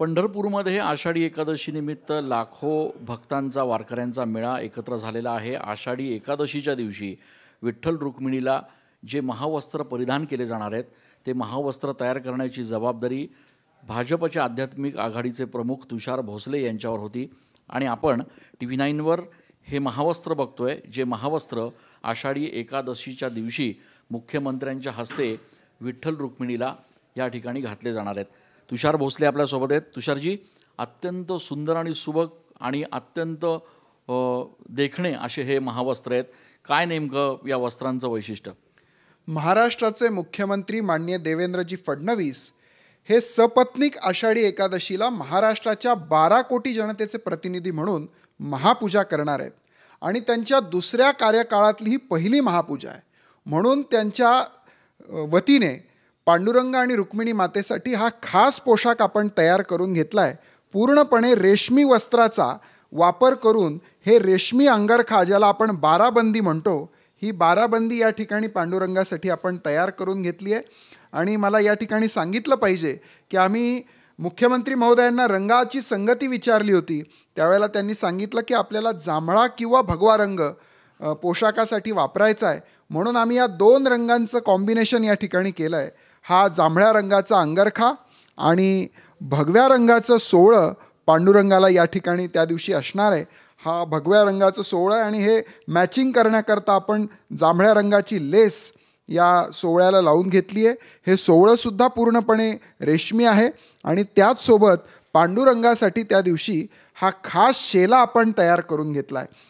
पंढरपूरमध्ये आषाढी एकादशी निमित्त लाखो भक्तांचा वारकऱ्यांचा मेळा एकत्र झालेला आहे। आषाढी एकादशीच्या दिवशी विठ्ठल रुक्मिणीला जे महावस्त्र परिधान केले जाणार आहेत ते महावस्त्र तयार करण्याची जबाबदारी भाजपच्या आध्यात्मिक आघाडीचे प्रमुख तुषार भोसले यांच्यावर होती आणि आपण TV9 वर हे महावस्त्र बघतोय, जे महावस्त्र आषाढी एकादशीच्या दिवशी मुख्यमंत्र्यांच्या हस्ते विठ्ठल रुक्मिणीला या ठिकाणी घातले जाणार आहेत। तुषार भोसले आपल्या सोबत आहेत। तुषारजी, अत्यंत सुंदर आणि सुबक आणि अत्यंत देखणे असे हे महावस्त्र आहेत। काय नेमकं या वस्त्रांचं वैशिष्ट्य? महाराष्ट्राचे मुख्यमंत्री माननीय देवेंद्रजी फडणवीस हे सपत्नीक आषाढी एकादशीला महाराष्ट्राच्या 12 कोटी जनतेचे प्रतिनिधी म्हणून महापूजा करणार आहेत आणि त्यांच्या दुसऱ्या कार्यकाळातली ही पहिली महापूजा आहे। म्हणून त्यांच्या वतीने पांडुरंग आणि रुक्मिणी मातेसाठी हा खास पोशाख आपण तयार करून घेतला आहे। पूर्णपणे रेशमी वस्त्राचा वापर करून हे रेशमी अंगरखा, ज्याला आपण बाराबंदी म्हणतो, ही बाराबंदी या ठिकाणी पांडुरंगासाठी आपण तयार करून घेतली आहे। आणि मला या ठिकाणी सांगितलं पाहिजे की आम्ही मुख्यमंत्री महोदयांना रंगाची संगती विचारली होती, त्यावेळेला त्यांनी सांगितलं की आपल्याला जांभळा किंवा भगवा रंग पोशाखासाठी वापरायचा आहे, म्हणून आम्ही या 2 रंगांचं कॉम्बिनेशन या ठिकाणी केलं आहे। हा जांभळ्या रंगाचा अंगरखा आणि भगव्या रंगाचं सोवळं पांडुरंगाला या ठिकाणी त्या दिवशी असणार आहे। हा भगव्या रंगाचं सोवळं आहे आणि हे मॅचिंग करण्याकरता आपण जांभळ्या रंगाची लेस या सोवळ्याला लावून घेतली आहे। हे सोवळंसुद्धा पूर्णपणे रेशमी आहे आणि त्याचसोबत पांडुरंगासाठी त्या दिवशी हा खास शेला आपण तयार करून घेतला आहे।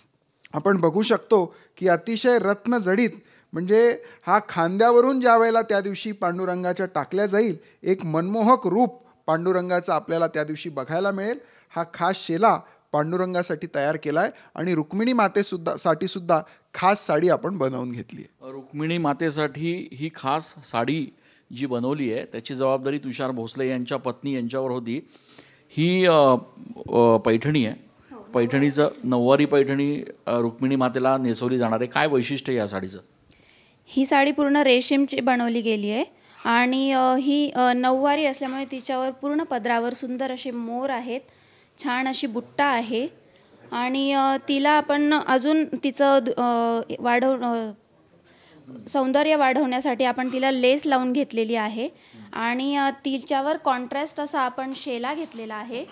आपण बघू शकतो की अतिशय रत्नजडित, म्हणजे हा खांद्यावरून ज्या वेळेला त्या दिवशी पांडुरंगाच्या टाकल्या जाईल, एक मनमोहक रूप पांडुरंगाचं आपल्याला त्या दिवशी बघायला मिळेल। हा खास शेला पांडुरंगासाठी तयार केला आहे आणि रुक्मिणी मातेसाठी सुद्धा खास साडी आपण बनवून घेतली आहे। रुक्मिणी मातेसाठी ही खास साडी जी बनवली आहे त्याची जबाबदारी तुषार भोसले यांच्या पत्नी यांच्यावर होती। ही पैठणी आहे, पैठणीचं नऊवारी पैठणी रुक्मिणी मातेला नेसवली जाणार आहे। काय वैशिष्ट्य या साडीचं? ही साडी पूर्ण रेशीमची बनवली गेली आहे आणि ही नऊवारी असल्यामुळे तिच्यावर पूर्ण पदरावर सुंदर असे मोर आहेत, छान अशी बुट्टा आहे आणि तिला आपण अजून तिचं सौंदर्य वाढवण्यासाठी आपण तिला लेस लावून घेतलेली आहे आणि तिच्यावर कॉन्ट्रास्ट असा आपण शेला घेतलेला आहे।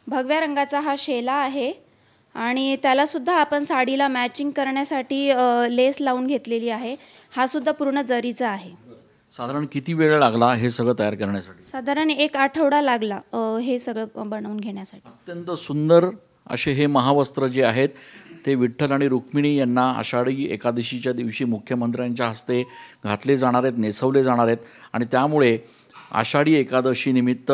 भगव्या रंगाचा हा शेला आहे आणि त्याला सुद्धा आपण साडीला मॅचिंग करण्यासाठी लेस लावून घेतलेली आहे। हा सुद्धा पूर्ण जरीचा आहे। साधारण किती वेळ लागला हे सगळं तयार करण्यासाठी? साधारण 1 आठवडा लागला हे सगळं बनवून घेण्यासाठी। अत्यंत सुंदर असे हे महावस्त्र जे आहेत ते विठ्ठल आणि रुक्मिणी यांना आषाढी एकादशीच्या दिवशी मुख्यमंत्र्यांच्या हस्ते घातले जाणार आहेत, नेसवले जाणार आहेत आणि त्यामुळे आषाढी एकादशी निमित्त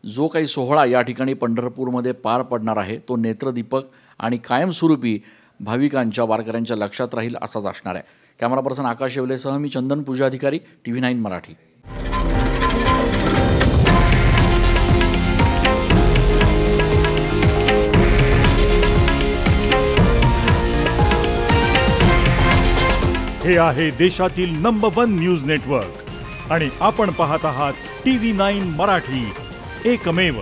जो काही सोहळा या ठिकाणी पंढरपूरमध्ये पार पडणार आहे तो नेत्रदीपक आणि कायमस्वरूपी भाविकांच्या वारकऱ्यांच्या लक्षात राहील असाच असणार आहे। कॅमेरा पर्सन आकाश येवलेसह मी चंदन पूजाधिकारी, TV9 मराठी। हे आहे देशातील नंबर 1 न्यूज नेटवर्क आणि आपण पाहत आहात TV9 मराठी, एकमेव।